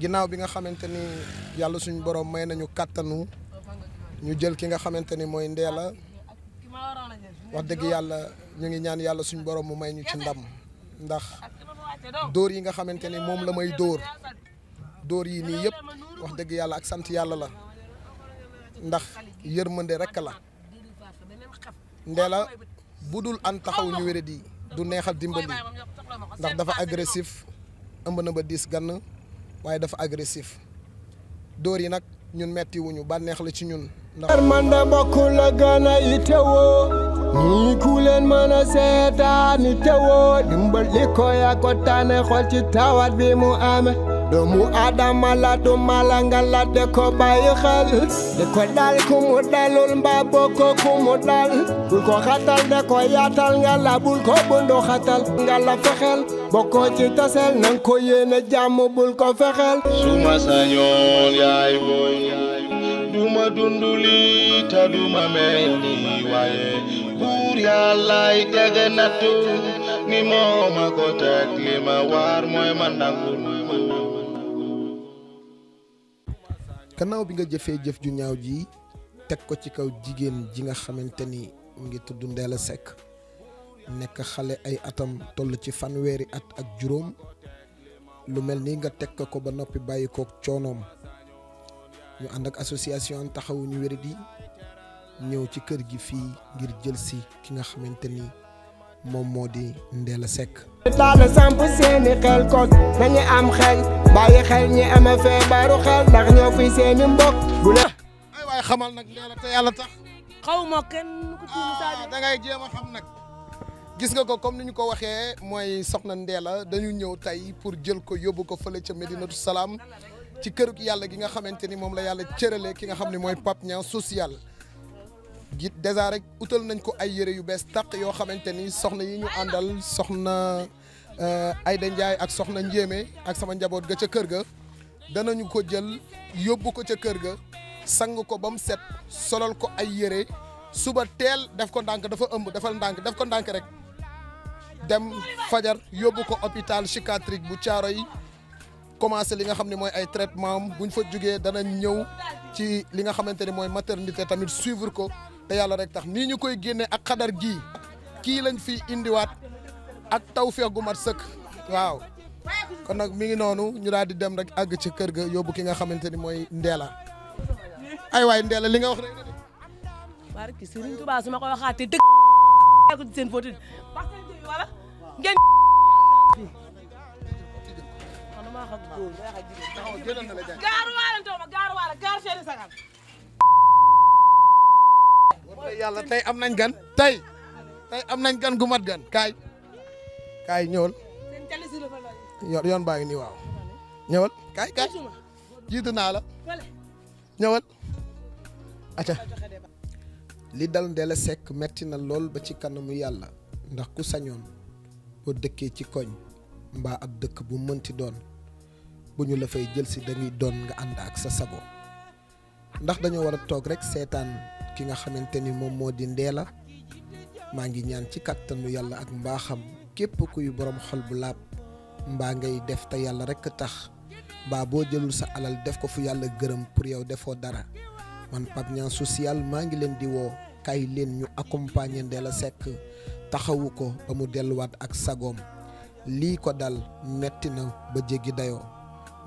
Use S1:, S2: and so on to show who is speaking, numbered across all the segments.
S1: ginnaaw bi nga xamante ni yàlla suñu borom may nañu kàttanu ñu jël ki nga xamante ni mooy Ndella wax dëgg yàlla ñu ngi ñaan yàlla suñu borom mu may ñu ci ndam ndax dóor yi nga xamante ni moom la may dóor yi nii yëpp wax dëgg yàlla ak sant yàlla la ndax yërmande rek la Ndella bu dul an taxaw ñu wéradi du neexal dimbali ndax dafa agressif ëmb na ba 10 gann waaye dafa agressif dóor yi nag ñun metti wuñu bànneex la ci ñun ndax
S2: man de mbokk la gën a itewoo ñii ku leen mën a seetaan itewoo dimbal li ko yaa ko tane xool ci tawat bi mu ame doomu Adama la du mala nga la de ko bàyyi xel de ko dal ku mu dalul mbaa bokko ku mu dal bul ko xatal de ko yaatal nga la bul ko bundu xatal nga la fexel bokko ci tasel nang ko yéene jàmm bul ko fexel
S3: suma sañoon yaay boy duma dunduli ta duma mel ni waaye buur yàllaay tege nattu ni mooma ko teg li ma waar mooy ma nangul
S1: gannaaw bi nga jëfee jëf ju ñaaw ji teg ko ci kaw jigéen ji nga xamante ni mu ngi tudd Ndella Seck nekk xale ay atam toll ci fanweeri at ak juróom lu mel ni nga teg ko ba noppi bàyyi kook coonoom ñu ànd ak association taxawu ñu wéradi ñëw ci kër gi fii ngir jël si ki nga xamante ni moom moo di Ndella Seck.
S2: daal samp seeni xel kon nañu am xel bàyyi xel ñi ama feebaru xel ndax ñoo fi seeni mbokk bu la
S1: ay waaye xamal nag Ndella te yàlla tax
S4: xaw ma kenn ku tudd Sadio
S1: da ngay jéem a xam nag gis nga ko comme ni ñu ko waxee mooy soxna Ndella dañu ñëw tey pour jël ko yóbbu ko fële ca Medinatu Salaam ci kërug yàlla gi nga xamante ni moom la yàlla cërale ki nga xam ne mooy Pape Niang social gi dèjà rek utal nañ ko ay yére yu bees tàq yoo xamante ni soxna yi ñu àndal soxna Ayda Ndiaye ak soxna Njéeme ak sama njaboot ga ca kër ga danañu ko jël yóbbu ko ca kër ga sang ko ba mu set solal ko ay yére suba teel def ko ndànk dafa ëmb defal ndànk def ko ndànk rek dem fajar yóbbu ko hôpital psychiatrique bu Thiaroye commencé li nga xam ne mooy ay traitement am buñ fa jógee dana ñëw ci li nga xamante ni mooy maternité tamit suivre ko te yàlla rek tax nii ñu koy génnee ak xadar gii kii lañ fi indiwaat ak tawfeex gu mat sëkk waaw kon nag mi ngi noonu ñu daal di dem rek àgg ci kër ga yóbbu ki nga xamante ni mooy Ndella ay waay Ndella li nga wax rek
S4: barki Serigne Touba su ma ko waxaatee dëgg ko ci seen photo wala ngeen
S1: yàlla tey am nañ gan tey am nañ gan gu mat gan kaay ñëwal yoon baa ngi nii waaw ñëwal kaay jiitu naa la ñëwal acca li dal Ndella Seck metti na lool ba ci kanamu yàlla ndax ku sañoon boo dëkkee ci koñ mbaa ab dëkk bu mënti doon bu ñu la fay jël si dañuy doon nga ànd ak sa sago ndax dañoo war a toog rek seetaan ki nga xamante ni moom moo di Ndella maa ngi ñaan ci kàttanu yàlla ak mbaaxam képp kuy borom xol bu laab mbaa ngay def te yàlla rek tax mbaa boo jëlul sa alal def ko fu yàlla gërëm pour yow defoo dara man Pape Niang social maa ngi leen di woo kay leen ñu accompagner Ndella Seck taxawu ko ba mu delluwaat ak sagoom lii ko dal metti na ba jéggi dayoo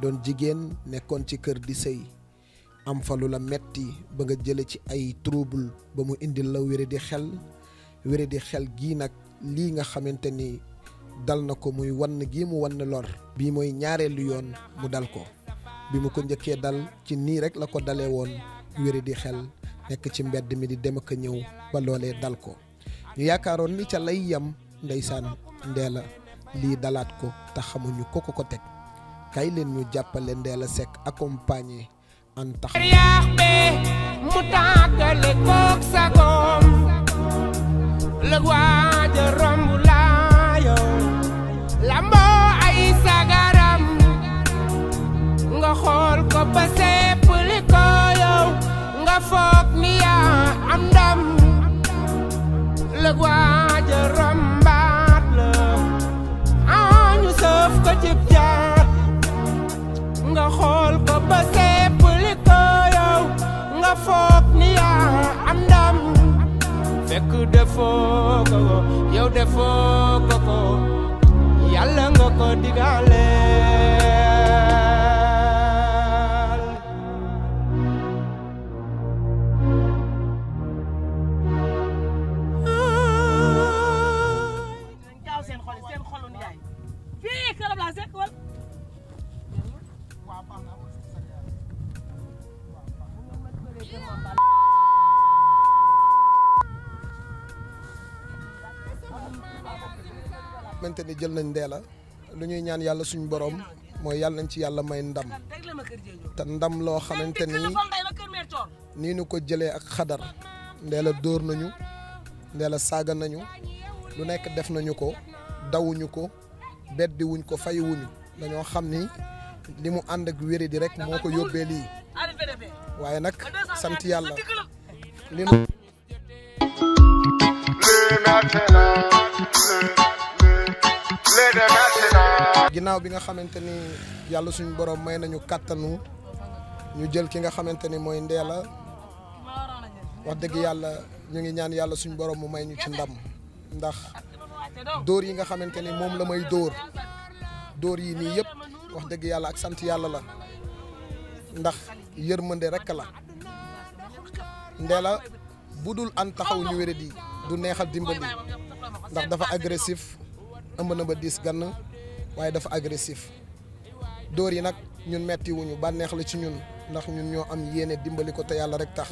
S1: doon jigéen nekkoon ci kër di sëy am fa lu la metti ba nga jële ci ay trouble ba mu indil la wéré di xel gii nag lii nga xamante ni dal na ko muy wann gii mu wann lor bii mooy ñaareelu yoon mu dal ko bi mu ko njëkkee dal ci nii rek la ko dalee woon wéré di xel nekk ci mbedd mi di dem ak a ñëw ba loolee dal ko ñu yaakaaroon ni ca lay yam ndeysaan Ndella lii dalaat ko te xamuñu ko teg kay leen ñu jàppale Ndella Seck accompagner an tax
S2: yaax be mu tàggale kook sagoom la waaja romb laayo lamboo ay sagaram nga xool ko ba seppali ko yow nga foog ni yaa am ndam la waaja rombaat la ñu sëf ko cib jaat nga xool ko ba seppali ko yow nga foog ni yaa am ndam fekk defoo ko yow defoo ko yàlla nga ko digale
S1: xamante ni jël nañ Ndella lu ñuy ñaan yàlla suñu borom mooy yàlla nañ ci yàlla may ndam te ndam loo xamante ni nii ñu ko jëlee ak xadar Ndella dóor nañu Ndella saaga nañu lu nekk def nañu ko dawuñu ko beddi wuñ ko fay wuñu dañoo xam ni li mu ànd ak wéri di rek moo ko yóbbee lii waaye nag sant yàlla li nu ginnaaw bi nga xamante ni yàlla suñu borom may nañu kàttanu ñu jël ki nga xamante ni mooy Ndella wax dëgg yàlla ñu ngi ñaan yàlla suñu borom mu may ñu ci ndam ndax dóor yi nga xamante ni moom la may dóor yi nii yëpp wax dëgg yàlla ak sant yàlla la ndax yërmande rek la Ndella bu dul an taxaw ñu wéré di du neexal dimbali ndax dafa agressif ëmb na ba diis gann waaye dafa agressif dóor yi nag ñun metti wuñu bànneex la ci ñun ndax ñun ñoo am yéene dimbali ko te yàlla rek tax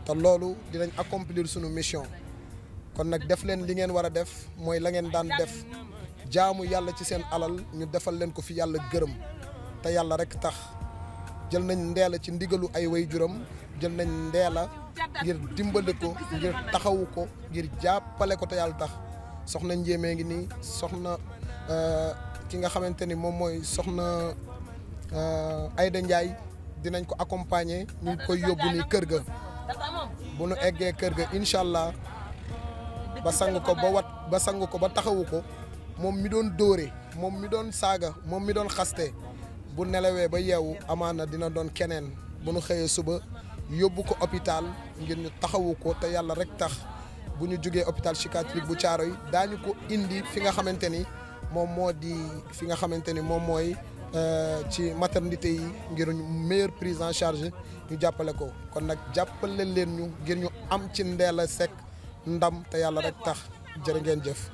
S1: te loolu dinañ accomplir sunu mission kon nag def leen li ngeen war a def mooy la ngeen daan def jaamu yàlla ci seen alal ñu defal leen ko fi yàlla gërëm te yàlla rek tax jël nañ Ndella ci ndigalu ay waajuram jël nañ Ndella ngir dimbali ko ngir taxawu ko ngir jàppale ko te yàlla tax soxna Njéemee ngi nii soxna ki nga xamante ni moom mooy soxna Aïda Ndiaye dinañ ko accompagner ñu koy yóbbu nii kër ga bu nu eggee kër ga incha allah ba sang ko ba taxawu ko moom mi doon dóore moom mi doon saaga moom mi doon xaste bu nelawee ba yeewu amaana dina doon keneen bu nu xëyee suba yóbbu ko hôpital ngir ñu taxawu ko te yàlla rek tax bu ñu jógee hôpital psychiatrique bu Thiaroye daañu ko indi fi nga xamante ni moom moo di fi nga xamante ni moom mooy ci maternité yi ngir meilleure prise en charge ñu jàppale ko kon nag jàppale leen ñu ngir ñu am ci Ndella Seck ndam te yàlla rek tax jërë ngeen jëf.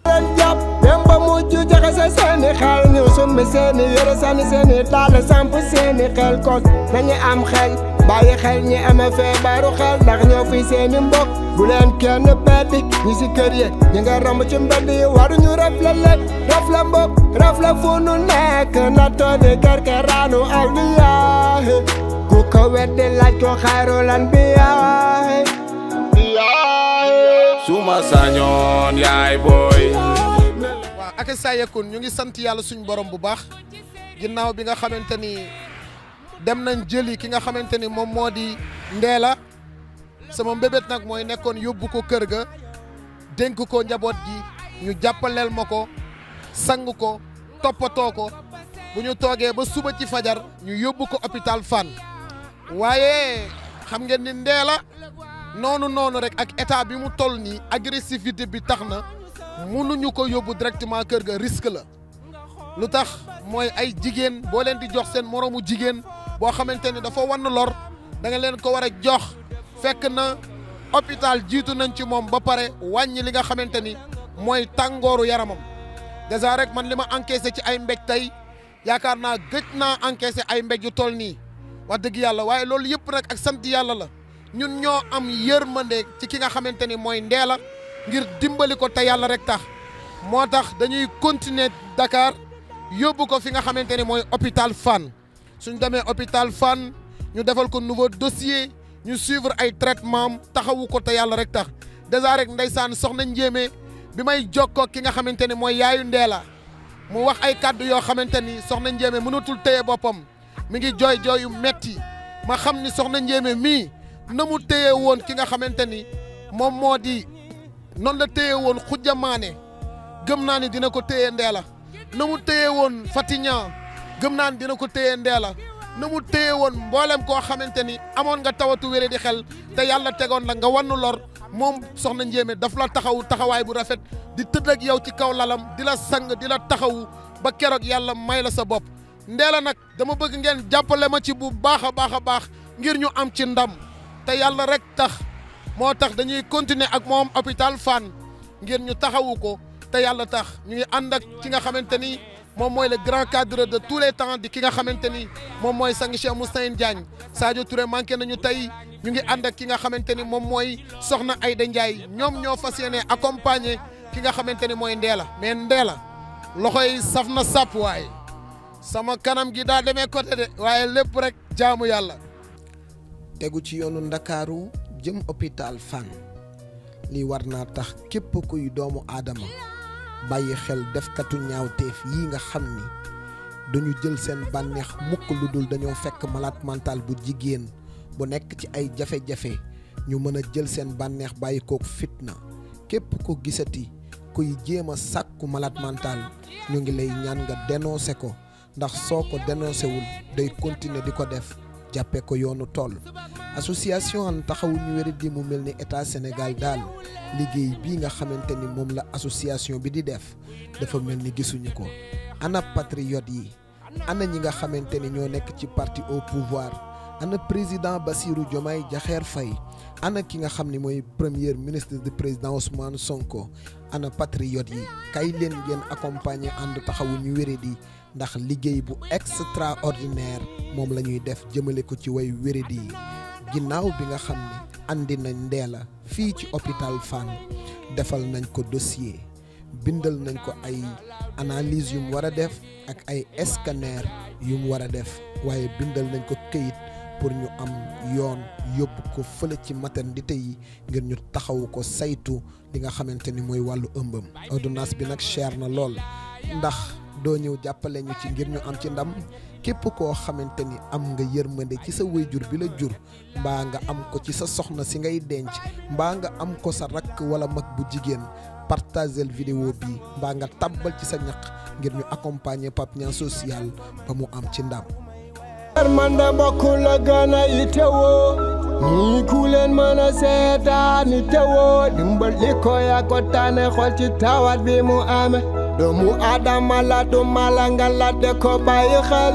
S2: leen jàpp dem ba mujj jaxase seeni xel ñu summi seeni yëre sànni seeni daal samp seeni xel kon nañu am xel bàyyi xel ñi amee feebaru xel ndax ñoo fi seeni mbokk bu leen kenn beddi ñi si kër yi ñi nga romb ci mbedd yi waruñu rafle leen rafle mbokk rafle fu nu nekk na toodi kerkeraanu awliyaahi ku ko weddi laaj ko xayrul anbiyaahi
S3: suma sañoon yaay booy.
S1: waaw ak saa yekun ñu ngi sant yàlla suñu borom bu baax ginnaaw bi nga xamante ni dem nañ jëli ki nga xamante ni moom moo di Ndella sama mbébét nag mooy nekkoon yóbbu ko kër ga dénk ko njaboot gi ñu jàppaleel ma ko sang ko toppatoo ko bu ñu toogee ba suba ci fajar ñu yóbbu ko hôpital Fann waaye xam ngeen ni Ndella noonu rek ak état bi mu toll nii agressivité bi tax na mënuñu ko yóbbu directement kër ga risque la lu tax mooy ay jigéen boo leen di jox seen moroomu jigéen boo xamante ne dafa wan lor da nga leen ko war a jox fekk na hôpital jiitu nañ ci moom ba pare wàññi li nga xamante ni mooy tàngooru yaramam déjà rek man li ma encaissé ci ay mbéj tey yaakaar naa gëj naa encaissé ay mbéj yu toll nii wax dëgg yàlla waaye loolu yëpp nag ak sant yàlla la ñun ñoo am yërmande ci ki nga xamante ni mooy Ndella ngir dimbali ko te yàlla rek tax moo tax dañuy continuer Dakar yóbbu ko fi nga xamante ni mooy hôpital Fann suñ demee hôpital Fann ñu defal ko nouveau dossier ñu suivre ay traitement taxawu ko te yàlla rek tax déjà rek ndeysaan soxna Njéemé bi may jokkoo ki nga xamante ni mooy yaayu Ndella mu wax ay kàddu yoo xamante ni soxna Njéemé mënatul téye boppam mi ngi jooy yu metti ma xam ni soxna Njéemé mii na mu téye woon ki nga xamante ni moom moo di noonu la téye woon Khoudia Mané gëm naa ni dina ko téye Ndella na mu téye woon Fatignan gëm naan dina ko téye Ndella na mu téye woon mboolem koo xamante ni amoon nga tawatu wéré di xel te yàlla tegoon la nga wannu lor moom soxna Ndiémé daf la taxawu taxawaay bu rafet di tëdd ak yow ci kaw lalam di la sang di la taxawu ba keroog yàlla may la sa bopp Ndella nag dama bëgg ngeen jàppale ma ci bu baax a baax a baax ngir ñu am ci ndam te yàlla rek tax moo tax dañuy continuer ak moom hôpital Fann ngir ñu taxawu ko te yàlla tax ñu ngi ànd ak ki nga xamante ni moom mooy le grand cadre de tous les temps di ki nga xamante ni moom mooy sang Cheikh Moustahine Diagne Sadio Touré manqué nañu tey ñu ngi ànd ak ki nga xamante ni moom mooy soxna Aïda Ndiaye ñoom ñoo fas yéene accompagner ki nga xamante ni mooy Ndella mais Ndella loxo yi saf na sàpp waaye sama kanam gi daa demee côté de waaye lépp rek jaamu yàlla.
S5: tegu ci yoonu Ndakaaru jëm hôpital Fann lii war naa tax képp kuy doomu aadama bàyyi xel defkatu ñaawteef yi nga xam ni duñu jël seen bànneex mukk lu dul dañoo fekk malade mental bu jigéen bu nekk ci ay jafe-jafe ñu mën a jël seen bànneex bàyyi kook fitna képp ko gisati kuy jéem a sàkku malade mental ñu ngi lay ñaan nga dénoncé ko ndax soo ko dénoncé wul day continuer di ko def jàppee ko yoonu toll association an taxawu ñu wéri di mu mel ni état Sénégal daal liggéey bii nga xamante ni moom la association bi di def dafa mel ni gisuñu ko ana patriote yi ana ñi nga xamante ni ñoo nekk ci parti au pouvoir ana président Bassirou Diomaye Diakhar Faye ana ki nga xam ni mooy premier ministre du président Ousmane Sonko ana patriote yi kay leen ngeen accompagner ànd taxawu ñu wéredi ndax liggéey bu extraordinaire moom la ñuy def jëmale ko ci way wéredi yi ginnaaw bi nga xam ne andi nañ Ndella fii ci hôpital Fann defal nañ ko dossier bindal nañ ko ay analyse yu mu war a def ak ay scanner yu mu war a def waaye bindal nañ ko këyit pour ñu am yoon yóbbu ko fële ci maternité yi ngir ñu taxawu ko saytu li nga xamante ni mooy wàllu ëmbam ordonnance bi nag cher na lool ndax doo ñëw jàppale ñu ci ngir ñu am ci ndam képp koo xamante ni am nga yërmande ci sa waajur bi la jur mbaa nga am ko ci sa soxna si ngay denc mbaa nga am ko sa rakk wala mag bu jigéen partagel vidéo bi mbaa nga tàbbal ci sa ñaq ngir ñu accompagner Pape Niang social ba mu am ci ndam.
S2: mande mbokk la gën a yitewoo ñii ku leen mën a seetaan yitewoo dimbal li ko yaa ko tane xool ci tawat bi mu ame doomu Adama la du mala nga la de ko bàyyi xel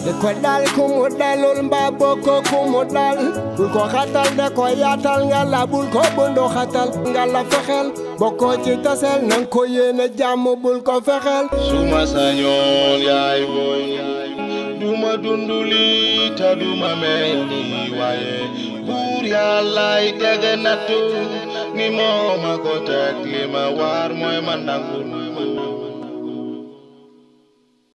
S2: de ko dal ku mu dalul mbaa bokko ku mu dal bul ko xatal de ko yaatal nga la bul ko bundu xatal nga la fexel bokko ci tasel nang ko yéene jàmm bul ko fexel
S3: suma sañoon yaay boy duma dunduli ta duma mel ni waaye buur yàllaay tege nattu ni mooma ko teg li ma waar mooy ma nangul